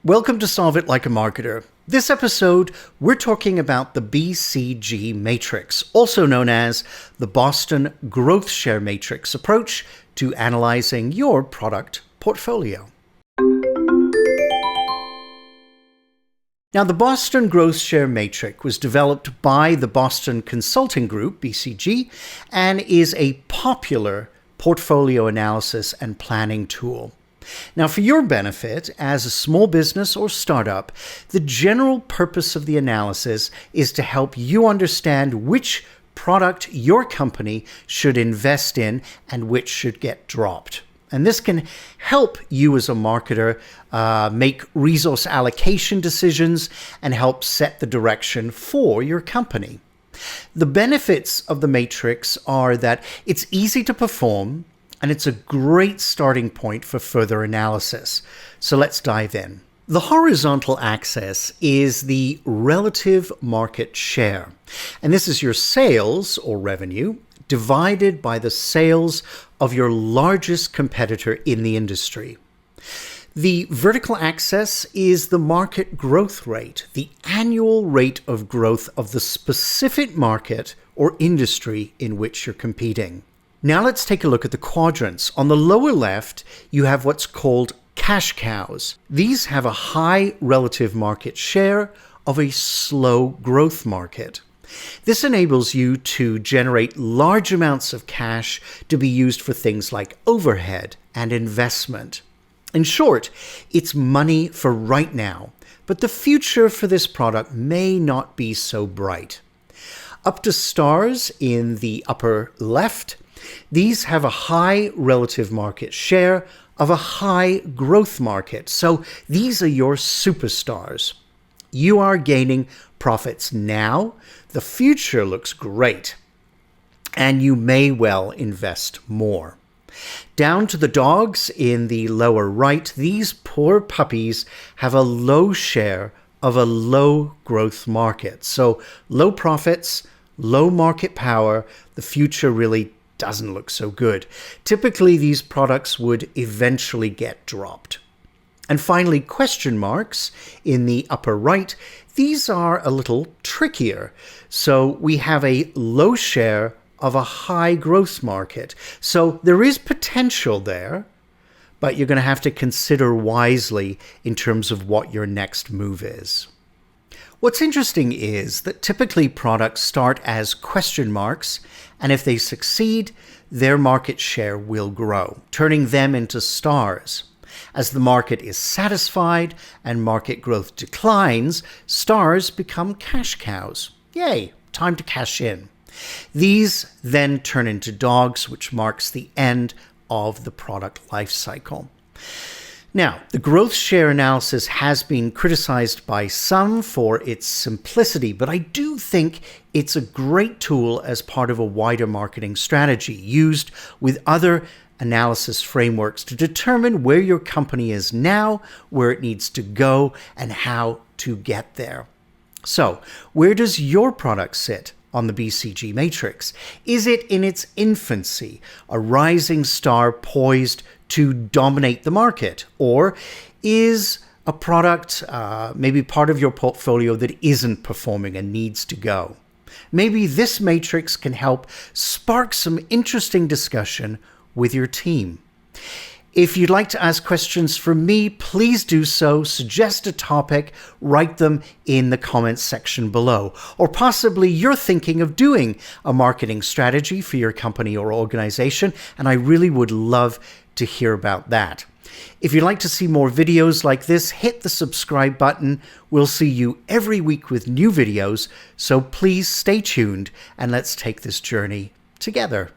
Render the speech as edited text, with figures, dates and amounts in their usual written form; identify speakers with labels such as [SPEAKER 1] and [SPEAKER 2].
[SPEAKER 1] Welcome to Solve It Like a Marketer. This episode, we're talking about the Bcg Matrix, also known as the Boston Growth Share Matrix approach to analyzing your product portfolio. Now, the Boston Growth Share Matrix was developed by the Boston Consulting Group, BCG, and is a popular portfolio analysis and planning tool. Now, for your benefit, as a small business or startup, the general purpose of the analysis is to help you understand which product your company should invest in and which should get dropped. And this can help you as a marketer make resource allocation decisions and help set the direction for your company. The benefits of the matrix are that it's easy to perform, and it's a great starting point for further analysis. So let's dive in. The horizontal axis is the relative market share. And this is your sales or revenue divided by the sales of your largest competitor in the industry. The vertical axis is the market growth rate, the annual rate of growth of the specific market or industry in which you're competing. Now let's take a look at the quadrants. On the lower left, you have what's called cash cows. These have a high relative market share of a slow growth market. This enables you to generate large amounts of cash to be used for things like overhead and investment. In short, it's money for right now, but the future for this product may not be so bright. Up to stars in the upper left, these have a high relative market share of a high growth market. So these are your superstars. You are gaining profits now. The future looks great, and you may well invest more. Down to the dogs in the lower right, these poor puppies have a low share of a low growth market. So low profits, low market power, the future really doesn't look so good. Typically, these products would eventually get dropped. And finally, question marks in the upper right, these are a little trickier. So we have a low share of a high growth market. So there is potential there, but you're going to have to consider wisely in terms of what your next move is. What's interesting is that typically products start as question marks, and if they succeed, their market share will grow, turning them into stars. As the market is satisfied and market growth declines, stars become cash cows. Yay, time to cash in. These then turn into dogs, which marks the end of the product life cycle. Now, the growth share analysis has been criticized by some for its simplicity, but I do think it's a great tool as part of a wider marketing strategy used with other analysis frameworks to determine where your company is now, where it needs to go, and how to get there. So, where does your product sit on the Bcg Matrix? Is it in its infancy, a rising star poised to dominate the market? Or is a product maybe part of your portfolio that isn't performing and needs to go? Maybe this matrix can help spark some interesting discussion with your team. If you'd like to ask questions from me, please do so. Suggest a topic, write them in the comments section below. Or possibly you're thinking of doing a marketing strategy for your company or organization, and I really would love to hear about that. If you'd like to see more videos like this, hit the subscribe button. We'll see you every week with new videos, so please stay tuned and let's take this journey together.